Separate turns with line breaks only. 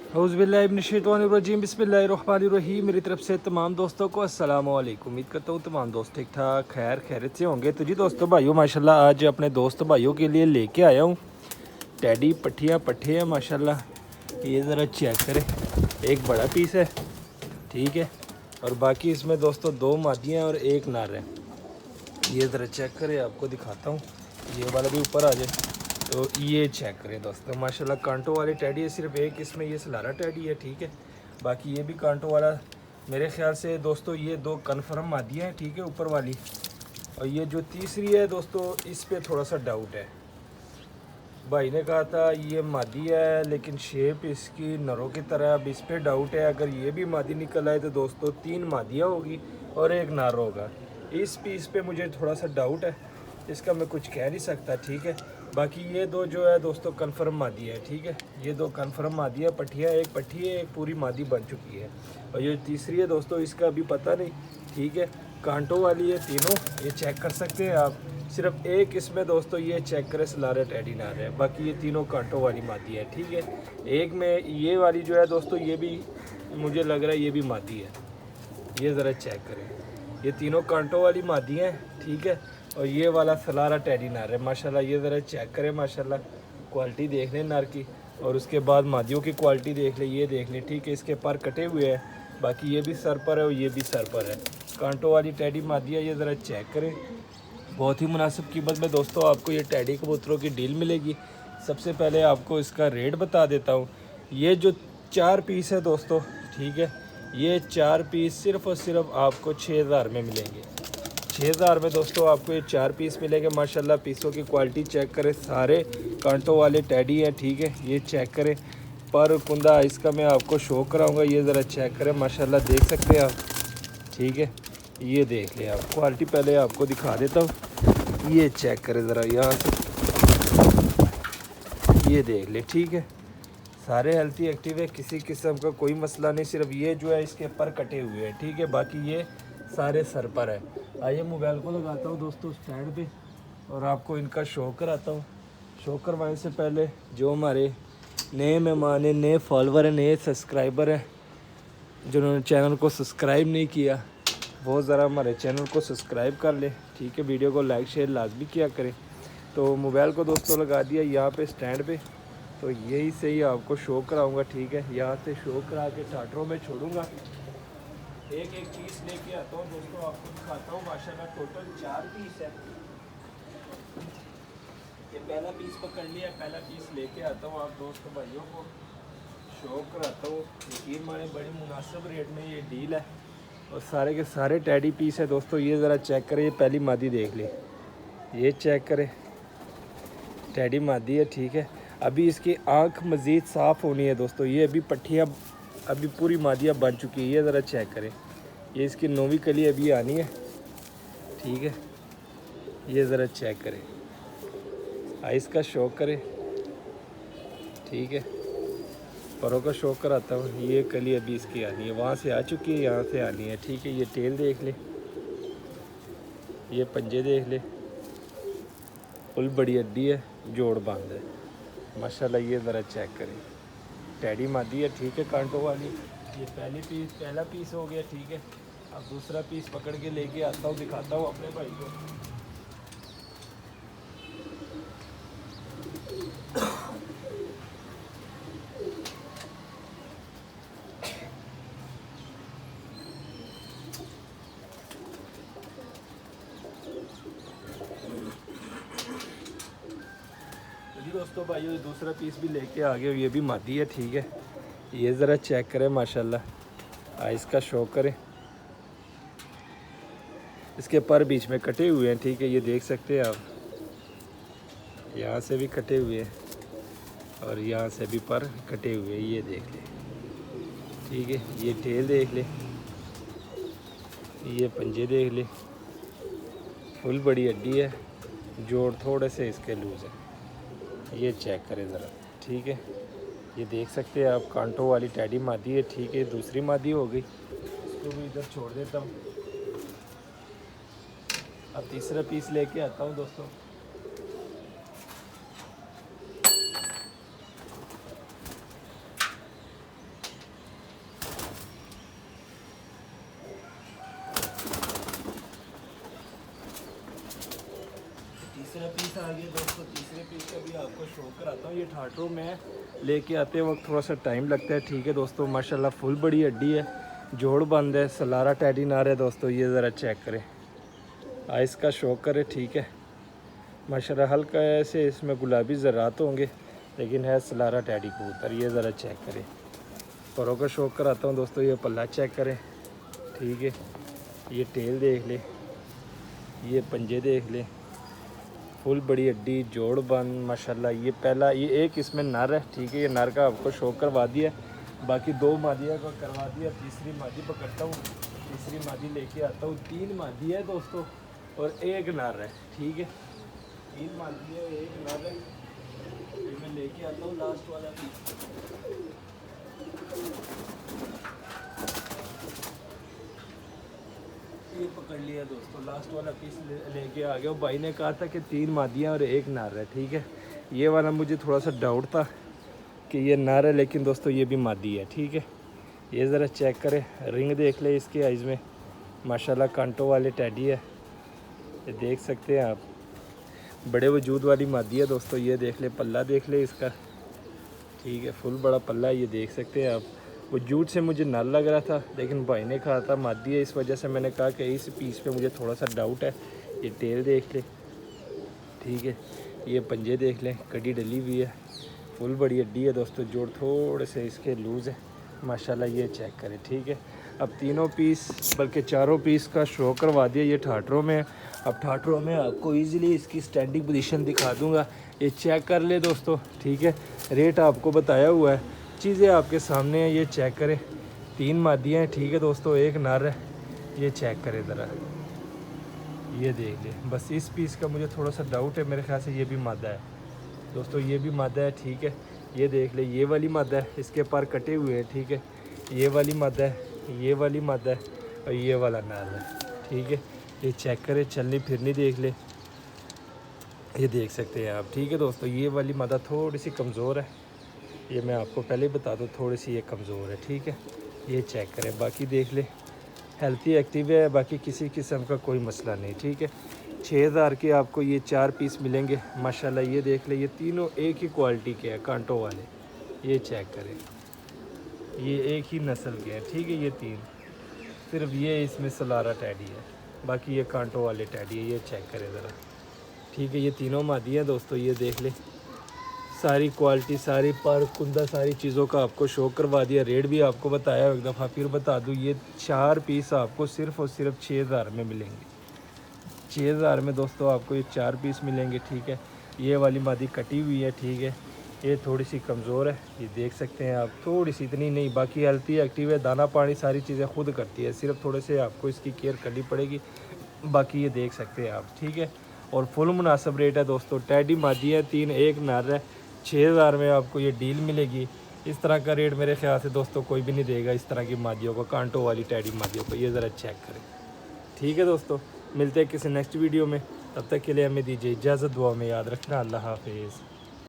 औज़ुबिल्लाहिमिनश्शैतानिर्रजीम बिस्मिल्लाहिर्रहमानिर्रहीम। मेरी तरफ से तमाम दोस्तों को अस्सलाम वालेकुम। उम्मीद करता हूँ तमाम दोस्त ठीक ठाक खैरियत से होंगे। तो जी दोस्तों भाइयों माशाल्लाह आज अपने दोस्त भाइयों के लिए लेके आया हूँ टैडी पट्ठियाँ पट्ठे हैं माशाल्लाह। ये ज़रा चेक करें, एक बड़ा पीस है ठीक है, और बाकी इसमें दोस्तों दो मादियाँ और एक नर है। ये ज़रा चेक करें, आपको दिखाता हूँ, ये वाला भी ऊपर आ जाए। तो ये चेक करें दोस्तों माशाल्लाह कांटों वाली टैडी है, सिर्फ एक इसमें ये सलारा टैडी है ठीक है। बाकी ये भी कांटों वाला मेरे ख्याल से दोस्तों ये दो कन्फर्म मादियाँ हैं ठीक है ऊपर वाली। और ये जो तीसरी है दोस्तों इस पे थोड़ा सा डाउट है। भाई ने कहा था ये मादी है लेकिन शेप इसकी नरों की तरह, अब इस पे डाउट है। अगर ये भी मादी निकल आए तो दोस्तों तीन मादियाँ होगी और एक नर होगा। इस पीस पे मुझे थोड़ा सा डाउट है, इसका मैं कुछ कह नहीं सकता ठीक है। बाकी ये दो जो है दोस्तों कन्फर्म मादी है ठीक है। ये दो कन्फर्म मादी है पट्ठियाँ, एक पट्ठी है एक पूरी मादी बन चुकी है। और ये तीसरी है दोस्तों इसका अभी पता नहीं ठीक है। कांटों वाली है तीनों, ये चेक कर सकते हैं आप। सिर्फ एक इसमें दोस्तों ये चेक करें सलारा टैडी नार है, बाकी ये तीनों कांटों वाली मादी है ठीक है। एक में ये वाली जो है दोस्तों ये भी मुझे लग रहा है ये भी मादी है, ये ज़रा चेक करें। ये तीनों कांटों वाली मादी हैं ठीक है। और ये वाला सलारा टैडी नर है माशाल्लाह। ये ज़रा चेक करें माशाल्लाह, क्वालिटी देख लें नर की, और उसके बाद मादियों की क्वालिटी देख लें, ये देख लें ठीक है। इसके पर कटे हुए हैं, बाकी ये भी सर पर है और ये भी सर पर है। कांटों वाली टैडी मादी है, ये ज़रा चेक करें। बहुत ही मुनासिब कीमत में दोस्तों आपको ये टैडी कबूतरों की डील मिलेगी। सबसे पहले आपको इसका रेट बता देता हूँ। ये जो 4 पीस है दोस्तों ठीक है, ये 4 पीस सिर्फ़ और सिर्फ आपको 6000 में मिलेंगे। 6000 में दोस्तों आपको ये 4 पीस मिलेंगे माशाल्लाह। पीसों की क्वालिटी चेक करें, सारे कांटों वाले टैडी हैं ठीक है। ये चेक करें, पर कुंदा इसका मैं आपको शो कराऊंगा, ये ज़रा चेक करें माशाल्लाह, देख सकते हैं आप ठीक है। ये देख लें आप, क्वालिटी पहले आपको दिखा देता हूँ, ये चेक करें ज़रा यहाँ से, ये देख ले ठीक है। सारे हेल्थी एक्टिव है, किसी किस्म का कोई मसला नहीं। सिर्फ ये जो है इसके पर कटे हुए हैं ठीक है, बाकी ये सारे सर पर है। आइए मोबाइल को लगाता हूँ दोस्तों स्टैंड पे और आपको इनका शो कराता हूँ। शो करवाने से पहले जो हमारे नए मेहमान हैं, नए फॉलोवर हैं, नए सब्सक्राइबर हैं, जिन्होंने चैनल को सब्सक्राइब नहीं किया वो ज़रा हमारे चैनल को सब्सक्राइब कर ले ठीक है। वीडियो को लाइक शेयर लाजमी किया करें। तो मोबाइल को दोस्तों लगा दिया यहाँ पे स्टैंड पे, तो यही से ही आपको शो कराऊंगा ठीक है। यहाँ से शो करा के टाटरों में छोड़ूंगा, एक एक पीस लेके आता हूँ दोस्तों, आपको दिखाता हूँ माशाल्लाह। टोटल 4 पीस है। ये पहला पीस पकड़ लिया, पहला पीस लेके आता हूँ आप दोस्तों भाइयों को शो कराता हूँ। यकीन माने बड़ी मुनासिब रेट में ये डील है, और सारे के सारे टैडी पीस है दोस्तों। ये ज़रा चेक करें, ये पहली मादी देख ले, ये चेक करें, टैडी मादी है ठीक है। अभी इसकी आंख मज़ीद साफ़ होनी है दोस्तों। ये अभी पट्टियाँ अभी पूरी मादियाँ बन चुकी है, ये ज़रा चेक करें। ये इसकी 9वीं कली अभी आनी है ठीक है। ये ज़रा चेक करें, आइस का शो करें ठीक है, परों का शो कराता हूँ। ये कली अभी इसकी आनी है, वहाँ से आ चुकी है, यहाँ से आनी है ठीक है। ये टेल देख ले, ये पंजे देख ले, फुल बड़ी हड्डी है, जोड़ बांध है माशाल्लाह। ये ज़रा चेक करें, टैडी मादी है ठीक है कांटों वाली। ये पहला पीस हो गया ठीक है। अब दूसरा पीस पकड़ के लेके आता हूँ, दिखाता हूँ अपने भाई को। जी दोस्तों भाइयों दूसरा पीस भी लेके आ गए, ये भी मादी है ठीक है। ये ज़रा चेक करें माशाल्लाह, आइस का शो करें। इसके पर बीच में कटे हुए हैं ठीक है, ये देख सकते हैं आप, यहाँ से भी कटे हुए हैं और यहाँ से भी पर कटे हुए हैं, ये देख ले ठीक है। ये टेल देख ले, ये पंजे देख ले, फुल बड़ी हड्डी है, जोड़ थोड़े से इसके लूज़ है, ये चेक करें ज़रा ठीक है। ये देख सकते हैं आप, कांटों वाली टैडी मादी है ठीक है। दूसरी मादी हो गई, इसको भी इधर छोड़ देता हूँ। अब तीसरा पीस लेके आता हूँ दोस्तों। ये आपको शो कराता हूँ। ये ठाठरों में लेके आते वक्त थोड़ा सा टाइम लगता है, ठीक है दोस्तों। माशाल्लाह फुल बड़ी हड्डी है, जोड़ बंद है, सलारा टैडी नार है दोस्तों। ये ज़रा चेक करें, आइस का शो करें, ठीक है। माशाल्लाह हल्का ऐसे इसमें गुलाबी ज़रात होंगे, लेकिन है सलारा टैडी कबूतर। ये ज़रा चेक करें, परों का शौक कराता हूँ दोस्तों। ये पल्ला चेक करें, ठीक है। ये टेल देख ले, ये पंजे देख ले, फुल बड़ी हड्डी, जोड़ बंद माशाल्लाह। ये पहला, ये एक इसमें नर है, ठीक है। ये नर का आपको शौक करवा दिया, बाकी 2 मादिया को करवा दिया। तीसरी मादी पकड़ता हूँ, तीसरी मादी लेके आता हूँ। 3 मादी है दोस्तों और 1 नर है, ठीक है। 3 मादी है, 1 नर है। फिर मैं लेके आता हूँ लास्ट वाला भी। ये पकड़ लिया दोस्तों, लास्ट वाला पीस लेके आ गया। भाई ने कहा था कि 3 मादियाँ और 1 नर है, ठीक है। ये वाला मुझे थोड़ा सा डाउट था कि ये नर है, लेकिन दोस्तों ये भी मादी है, ठीक है। ये ज़रा चेक करें, रिंग देख ले इसके आइज़ में, माशाल्लाह कांटो वाले टैडी है। ये देख सकते हैं आप, बड़े वजूद वाली मादी है दोस्तों। ये देख ले, पल्ला देख ले इसका, ठीक है। फुल बड़ा पल्ला है, ये देख सकते हैं आप। वजूद से मुझे नर लग रहा था, लेकिन भाई ने कहा था मादी है, इस वजह से मैंने कहा कि इस पीस पे मुझे थोड़ा सा डाउट है। ये टेल देख ले, ठीक है। ये पंजे देख लें, कड़ी डली हुई है, फुल बड़ी हड्डी है दोस्तों। जोड़ थोड़े से इसके लूज़ है माशाल्लाह। ये चेक करें, ठीक है। अब तीनों पीस, बल्कि चारों पीस का शो करवा दिया। ये ठाठरों में, अब ठाठरों में आपको इजीली इसकी स्टैंडिंग पोजीशन दिखा दूंगा। ये चेक कर ले दोस्तों, ठीक है। रेट आपको बताया हुआ है, चीज़ें आपके सामने हैं, ये चेक करें। 3 मादियाँ हैं, ठीक है दोस्तों, 1 नर है। ये चेक करें ज़रा, ये देख ले। बस इस पीस का मुझे थोड़ा सा डाउट है, मेरे ख्याल से ये भी मादा है दोस्तों, ये भी मादा है, ठीक है। ये देख ले, ये वाली मादा है, इसके पर कटे हुए हैं, ठीक है। ये वाली मादा है, ये वाली मादा है और ये वाला नर है, ठीक है। ये चेक करें, चलनी फिरनी देख ले, ये देख सकते हैं आप, ठीक है दोस्तों। ये वाली मादा थोड़ी सी कमज़ोर है, ये मैं आपको पहले ही बता दूँ, थोड़ी सी ये कमज़ोर है, ठीक है। ये चेक करें, बाकी देख ले हेल्थी एक्टिव है, बाकी किसी किस्म का कोई मसला नहीं, ठीक है। 6000 के आपको ये 4 पीस मिलेंगे माशाल्लाह। ये देख ले, ये तीनों एक ही क्वालिटी के हैं, कांटों वाले। ये चेक करें, ये एक ही नस्ल के हैं, ठीक है। ये 3, सिर्फ ये इसमें सलारा टैडी है, बाकी ये कांटों वाले टैडी है। ये चेक करें ज़रा, ठीक है। ये तीनों मादी हैं दोस्तों, ये देख ले, सारी क्वालिटी, सारी पर कुंदा, सारी चीज़ों का आपको शो करवा दिया। रेट भी आपको बताया, एक दफ़ा फिर बता दूँ। ये 4 पीस आपको सिर्फ़ और सिर्फ 6000 में मिलेंगे। 6000 में दोस्तों आपको ये 4 पीस मिलेंगे, ठीक है। ये वाली मादी कटी हुई है, ठीक है। ये थोड़ी सी कमज़ोर है, ये देख सकते हैं आप, थोड़ी सी, इतनी नहीं। बाकी हेल्थी एक्टिव है, दाना पानी सारी चीज़ें खुद करती है, सिर्फ थोड़े से आपको इसकी केयर करनी पड़ेगी। बाकी ये देख सकते हैं आप, ठीक है। और फुल मुनासिब रेट है दोस्तों। टैडी मादी है 3, 1 नर है। 6000 में आपको ये डील मिलेगी। इस तरह का रेट मेरे ख्याल से दोस्तों कोई भी नहीं देगा इस तरह की मादियों को, कांटों वाली टैडी मादियों को। ये ज़रा चेक करें, ठीक है दोस्तों। मिलते हैं किसी नेक्स्ट वीडियो में, तब तक के लिए हमें दीजिए इजाज़त। दुआ में याद रखना। अल्लाह हाफिज़।